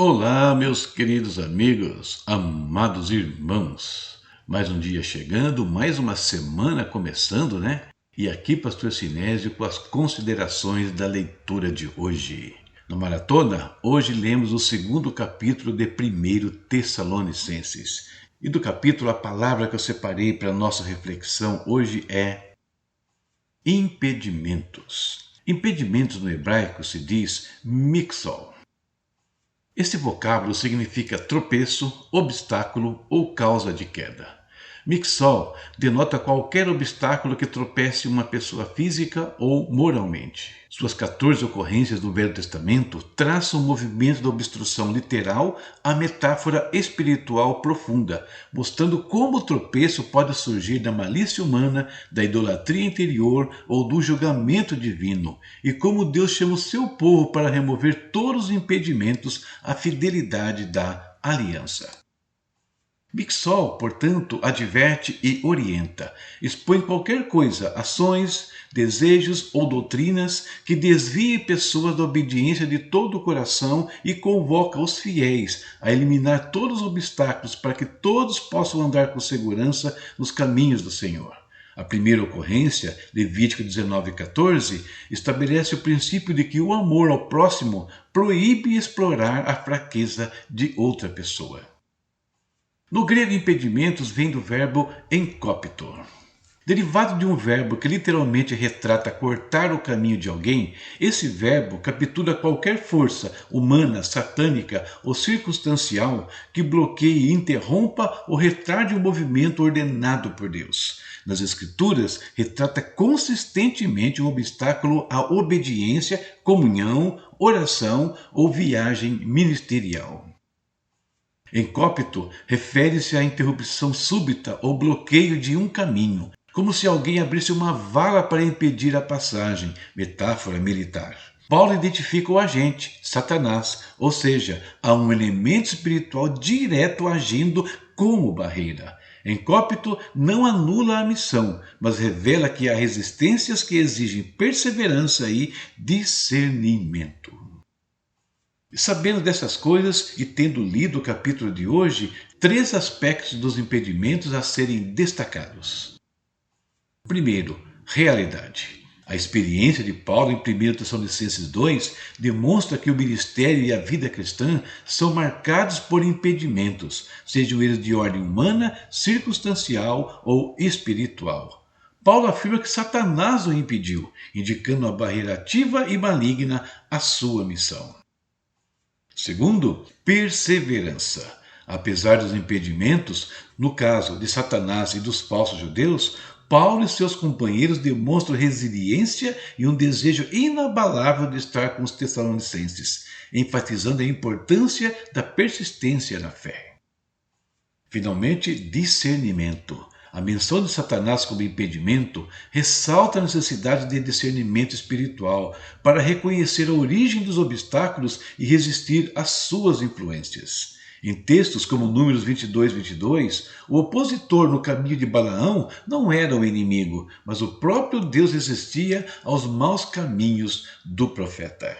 Olá, meus queridos amigos, amados irmãos. Mais um dia chegando, mais uma semana começando, né? E aqui, Pastor Sinésio, com as considerações da leitura de hoje. Na maratona, hoje lemos o segundo capítulo de 1 Tessalonicenses. E do capítulo, a palavra que eu separei para a nossa reflexão hoje é impedimentos. Impedimentos no hebraico se diz mixol. Este vocábulo significa tropeço, obstáculo ou causa de queda. Mixol denota qualquer obstáculo que tropece uma pessoa física ou moralmente. Suas 14 ocorrências do Velho Testamento traçam o movimento da obstrução literal à metáfora espiritual profunda, mostrando como o tropeço pode surgir da malícia humana, da idolatria interior ou do julgamento divino, e como Deus chama o seu povo para remover todos os impedimentos à fidelidade da aliança. Mixol, portanto, adverte e orienta, expõe qualquer coisa, ações, desejos ou doutrinas que desvie pessoas da obediência de todo o coração e convoca os fiéis a eliminar todos os obstáculos para que todos possam andar com segurança nos caminhos do Senhor. A primeira ocorrência, Levítico 19:14, estabelece o princípio de que o amor ao próximo proíbe explorar a fraqueza de outra pessoa. No grego, impedimentos vem do verbo enkopto. Derivado de um verbo que literalmente retrata cortar o caminho de alguém, esse verbo captura qualquer força humana, satânica ou circunstancial que bloqueie, interrompa ou retarde o movimento ordenado por Deus. Nas Escrituras, retrata consistentemente um obstáculo à obediência, comunhão, oração ou viagem ministerial. Encópito refere-se à interrupção súbita ou bloqueio de um caminho, como se alguém abrisse uma vala para impedir a passagem, metáfora militar. Paulo identifica o agente, Satanás, ou seja, há um elemento espiritual direto agindo como barreira. Encópito não anula a missão, mas revela que há resistências que exigem perseverança e discernimento. Sabendo dessas coisas e tendo lido o capítulo de hoje, 3 aspectos dos impedimentos a serem destacados. Primeiro, realidade. A experiência de Paulo em 1 Tessalonicenses 2 demonstra que o ministério e a vida cristã são marcados por impedimentos, sejam eles de ordem humana, circunstancial ou espiritual. Paulo afirma que Satanás o impediu, indicando a barreira ativa e maligna à sua missão. Segundo, perseverança. Apesar dos impedimentos, no caso de Satanás e dos falsos judeus, Paulo e seus companheiros demonstram resiliência e um desejo inabalável de estar com os tessalonicenses, enfatizando a importância da persistência na fé. Finalmente, discernimento. A menção de Satanás como impedimento ressalta a necessidade de discernimento espiritual para reconhecer a origem dos obstáculos e resistir às suas influências. Em textos como Números 22:22, o opositor no caminho de Balaão não era o inimigo, mas o próprio Deus resistia aos maus caminhos do profeta.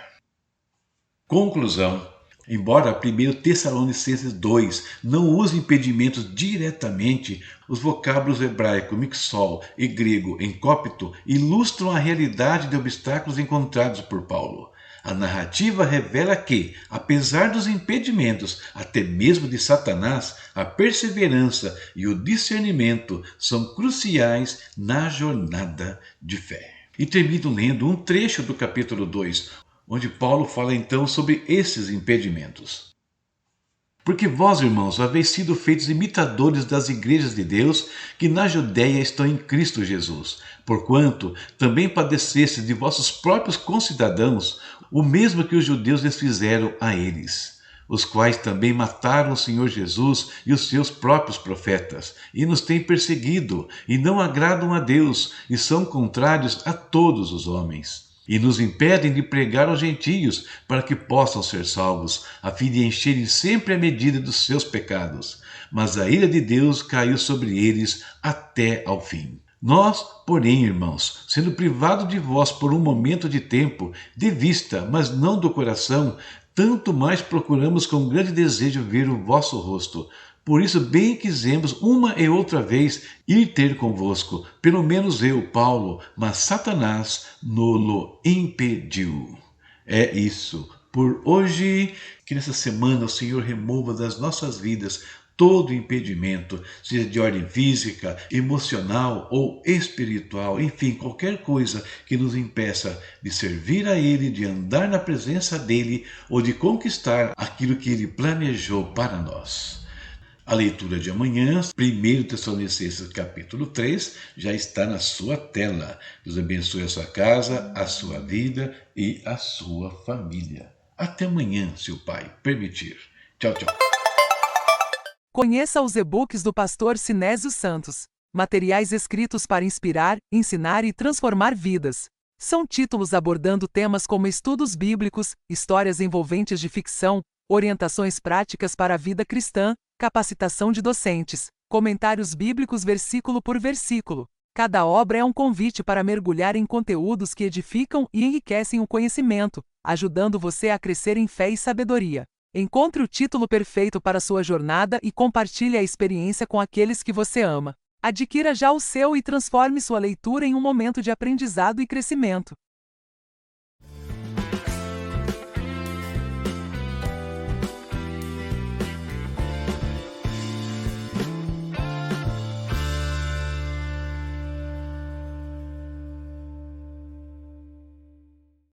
Conclusão. Embora 1 Tessalonicenses 2 não use impedimentos diretamente, os vocábulos hebraico mixol e grego enkópito ilustram a realidade de obstáculos encontrados por Paulo. A narrativa revela que, apesar dos impedimentos, até mesmo de Satanás, a perseverança e o discernimento são cruciais na jornada de fé. E termino lendo um trecho do capítulo 2, onde Paulo fala então sobre esses impedimentos. Porque vós, irmãos, haveis sido feitos imitadores das igrejas de Deus que na Judéia estão em Cristo Jesus, porquanto também padecestes de vossos próprios concidadãos o mesmo que os judeus lhes fizeram a eles, os quais também mataram o Senhor Jesus e os seus próprios profetas, e nos têm perseguido, e não agradam a Deus, e são contrários a todos os homens. E nos impedem de pregar aos gentios para que possam ser salvos, a fim de encherem sempre a medida dos seus pecados. Mas a ira de Deus caiu sobre eles até ao fim. Nós, porém, irmãos, sendo privados de vós por um momento de tempo, de vista, mas não do coração, tanto mais procuramos com grande desejo ver o vosso rosto. Por isso bem quisemos uma e outra vez ir ter convosco, pelo menos eu, Paulo, mas Satanás nos impediu. É isso. Por hoje, que nessa semana o Senhor remova das nossas vidas todo impedimento, seja de ordem física, emocional ou espiritual, enfim, qualquer coisa que nos impeça de servir a Ele, de andar na presença dEle ou de conquistar aquilo que Ele planejou para nós. A leitura de amanhã, 1 Tessalonicenses capítulo 3, já está na sua tela. Deus abençoe a sua casa, a sua vida e a sua família. Até amanhã, se o Pai permitir. Tchau, tchau. Conheça os e-books do pastor Sinésio Santos. Materiais escritos para inspirar, ensinar e transformar vidas. São títulos abordando temas como estudos bíblicos, histórias envolventes de ficção, orientações práticas para a vida cristã, capacitação de docentes, comentários bíblicos versículo por versículo. Cada obra é um convite para mergulhar em conteúdos que edificam e enriquecem o conhecimento, ajudando você a crescer em fé e sabedoria. Encontre o título perfeito para sua jornada e compartilhe a experiência com aqueles que você ama. Adquira já o seu e transforme sua leitura em um momento de aprendizado e crescimento.